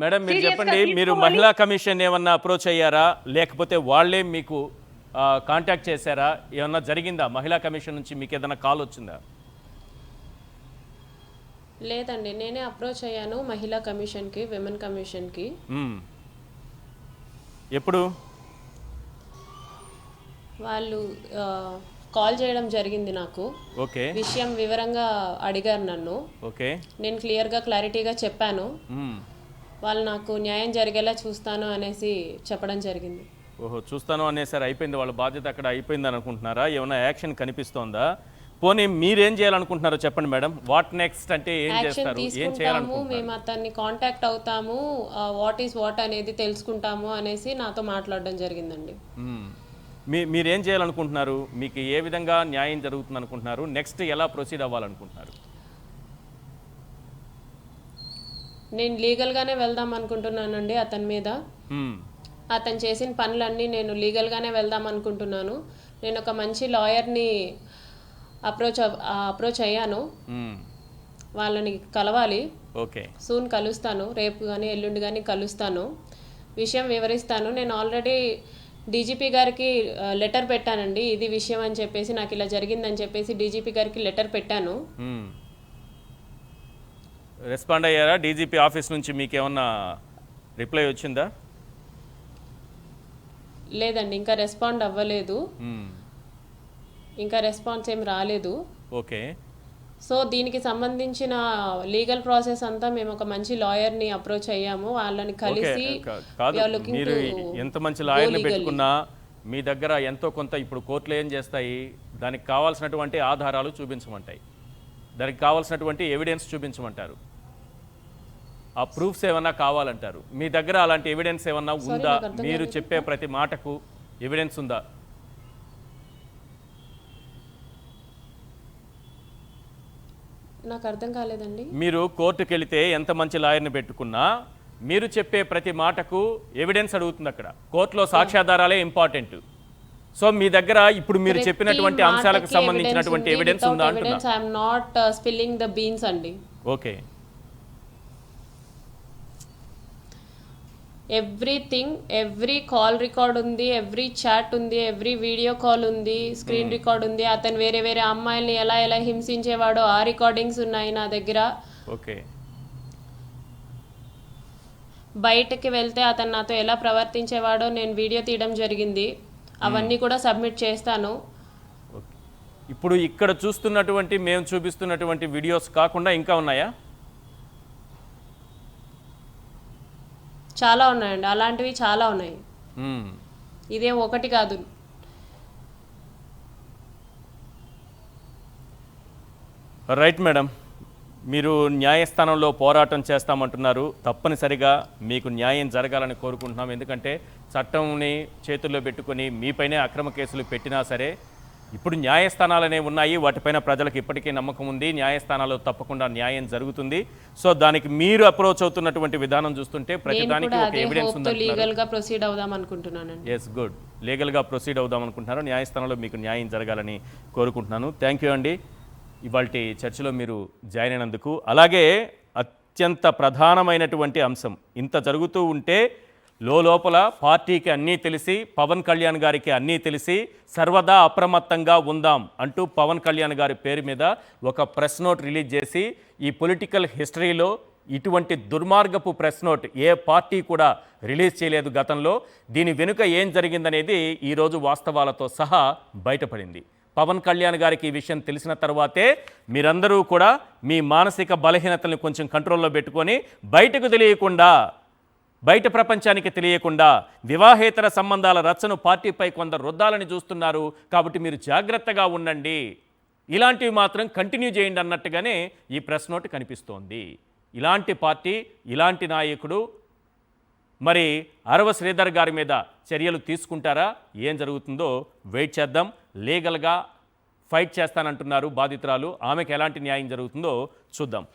Madam మీరు సీరియస్గా చెప్పండి, మీరు తీసుకోవాలి. మహిళా కమిషన్ ఏమన్నా అప్రోచ్ అయ్యారా, లేకపోతే వాళ్ళే మీకు కాంటాక్ట్ చేశారా? ఏమన్నా జరిగిందా? మహిళా కమిషన్ నుంచి మీకు ఏదైనా కాల్ వచ్చిందా? లేదండి, నేనే అప్రోచ్ అయ్యాను మహిళా కమిషన్కి, విమెన్ కమిషన్కి. మ్మ్. ఎప్పుడు? వాళ్ళు కాల్ చేయడం జరిగింది నాకు. ఓకే విషయం వివరంగా అడిగారు నన్ను. ఓకే. నేను క్లారిటీగా చెప్పాను. మ్మ్. వాళ్ళు నాకు న్యాయం జరిగేలా చూస్తాను అనేసి చెప్పడం జరిగింది. ఓహో, చూస్తాను అనేసారి అయిపోయింది, వాళ్ళ బాధ్యత అక్కడ అయిపోయింది అనుకుంటున్నారా? ఏమైనా యాక్షన్ కనిపిస్తోందా? పోనీ మీరేం చేయాలనుకుంటున్నారో చెప్పండి మేడం. వాట్ నెక్స్ట్ అంటే ఏం యాక్షన్ చేస్తారు, ఏం తీసుకుంటాము, చేయాలనుకుంటున్నారు? మేము అతన్ని కాంటాక్ట్ అవుతాము, వాట్ ఈస్ వాట్ అనేది తెలుసుకుంటాము అనేసి నాతో మాట్లాడడం జరిగిందండి. మ్మ్. మీరేం చేయాలనుకుంటున్నారు? మీకు ఏ విధంగా న్యాయం జరుగుతుంది అనుకుంటున్నారు? నెక్స్ట్ ఎలా ప్రొసీడ్ అవ్వాలనుకుంటున్నారు? నేను లీగల్గానే వెళ్దాం అనుకుంటున్నానండి అతని మీద. మ్మ్. అతను చేసిన పనులన్నీ లీగల్గానే వెళ్దాం అనుకుంటున్నాను. నేను ఒక మంచి లాయర్ని అప్రోచ్ అయ్యాను. మ్మ్. వాళ్ళని కలవాలి. ఓకే. సూన్ కలుస్తాను, రేపు కానీ ఎల్లుండి కానీ కలుస్తాను, విషయం వివరిస్తాను. నేను ఆల్రెడీ డీజీపీ గారికి లెటర్ పెట్టానండి, ఇది విషయం అని చెప్పేసి, నాకు ఇలా జరిగిందని చెప్పేసి డీజీపీ గారికి లెటర్ పెట్టాను. రెస్పాండ్ అయ్యారా? డీజీపీ ఆఫీస్ నుంచి మీకు ఏమన్నా రిప్లై వచ్చిందా? లేదండి, ఇంకా రెస్పాండ్ అవ్వలేదు. ఇంకా రెస్పాన్స్ ఏం రాలేదు. ఓకే. సో దీనికి సంబంధించిన లీగల్ ప్రాసెస్ అంతా మేము ఒక మంచి లాయర్ని అప్రోచ్ అయ్యాము. వాళ్ళని కలిసి కాదు, మీరు ఎంత మంచి లాయర్ని పెట్టుకున్నా మీ దగ్గర ఎంతో కొంత ఇప్పుడు కోర్టులు ఏం చేస్తాయి, దానికి కావాల్సినటువంటి ఆధారాలు చూపించమంటాయి, దానికి కావాల్సినటువంటి ఎవిడెన్స్ చూపించమంటారు, ఆ ప్రూఫ్స్ ఏమన్నా కావాలంటారు. మీ దగ్గర అలాంటి ఎవిడెన్స్ ఏమన్నా ఉందా? మీరు చెప్పే ప్రతి మాటకు ఎవిడెన్స్ ఉందా? నాకు అర్థం కాలేదండి. మీరు కోర్టుకు వెళితే ఎంత మంచి లాయర్ని పెట్టుకున్నా మీరు చెప్పే ప్రతి మాటకు ఎవిడెన్స్ అడుగుతుంది. అక్కడ కోర్టులో సాక్ష్యాధారాలే ఇంపార్టెంట్. సో మీ దగ్గర ఇప్పుడు మీరు చెప్పినటువంటి అంశాలకు సంబంధించినటువంటి ఎవిడెన్స్ ఉందా అంటున్నా. I'm not spilling the beans అండి. Okay. Everything, every call record ఉంది, ఎవ్రీ చాట్ ఉంది, ఎవ్రీ వీడియో కాల్ ఉంది, స్క్రీన్ రికార్డ్ ఉంది. అతను వేరే అమ్మాయిల్ని ఎలా హింసించేవాడో ఆ రికార్డింగ్స్ ఉన్నాయి నా దగ్గర. ఓకే. బయటకి వెళ్తే అతను నాతో ఎలా ప్రవర్తించేవాడో నేను వీడియో తీయడం జరిగింది. అవన్నీ కూడా సబ్మిట్ చేస్తాను. ఇప్పుడు ఇక్కడ చూస్తున్నటువంటి, మేము చూపిస్తున్నటువంటి వీడియోస్ కాకుండా ఇంకా ఉన్నాయా? చాలా ఉన్నాయండి, అలాంటివి చాలా ఉన్నాయి. ఇదేం ఒకటి కాదు. రైట్ మేడం, మీరు న్యాయస్థానంలో పోరాటం చేస్తామంటున్నారు. తప్పనిసరిగా మీకు న్యాయం జరగాలని కోరుకుంటున్నాం. ఎందుకంటే చట్టంని చేతుల్లో పెట్టుకొని మీపైనే అక్రమ కేసులు పెట్టినా సరే ఇప్పుడు న్యాయస్థానాలనే ఉన్నాయి, వాటిపైన ప్రజలకు ఇప్పటికీ నమ్మకం ఉంది. న్యాయస్థానాల్లో తప్పకుండా న్యాయం జరుగుతుంది. సో దానికి మీరు అప్రోచ్ అవుతున్నటువంటి విధానం చూస్తుంటే ప్రతిదానికి ఒక ఎవిడెన్స్ ఉంది. లీగల్గా ప్రొసీడ్ అవుదాం అనుకుంటున్నానండి. Yes, good. లీగల్గా ప్రొసీడ్ అవుదాం అనుకుంటున్నారు. న్యాయస్థానంలో మీకు న్యాయం జరగాలని కోరుకుంటున్నాను. థ్యాంక్ యూ అండి, ఇవాల్టి చర్చలో మీరు జాయిన్ అయినందుకు. అలాగే అత్యంత ప్రధానమైనటువంటి అంశం, ఇంత జరుగుతూ ఉంటే లోపల పార్టీకి అన్నీ తెలిసి, పవన్ కళ్యాణ్ గారికి అన్నీ తెలిసి సర్వదా అప్రమత్తంగా ఉందాం అంటూ పవన్ కళ్యాణ్ గారి పేరు మీద ఒక ప్రెస్ నోట్ రిలీజ్ చేసి, ఈ పొలిటికల్ హిస్టరీలో ఇటువంటి దుర్మార్గపు ప్రెస్ నోట్ ఏ పార్టీ కూడా రిలీజ్ చేయలేదు గతంలో. దీని వెనుక ఏం జరిగిందనేది ఈరోజు వాస్తవాలతో సహా బయటపడింది. పవన్ కళ్యాణ్ గారికి ఈ విషయం తెలిసిన తర్వాతే మీరందరూ కూడా మీ మానసిక బలహీనతల్ని కొంచెం కంట్రోల్లో పెట్టుకొని బయటకు తెలియకుండా, బయట ప్రపంచానికి తెలియకుండా వివాహేతర సంబంధాల రచ్చను పార్టీపై కొందరు రుద్దాలని చూస్తున్నారు. కాబట్టి మీరు జాగ్రత్తగా ఉండండి, ఇలాంటివి మాత్రం కంటిన్యూ చేయండి అన్నట్టుగానే ఈ ప్రెస్ నోట్ కనిపిస్తోంది. ఇలాంటి పార్టీ, ఇలాంటి నాయకుడు మరి అరవ శ్రీధర్ గారి మీద చర్యలు తీసుకుంటారా? ఏం జరుగుతుందో వెయిట్ చేద్దాం. లీగల్గా ఫైట్ చేస్తానంటున్నారు బాధితురాలు. ఆమెకు ఎలాంటి న్యాయం జరుగుతుందో చూద్దాం.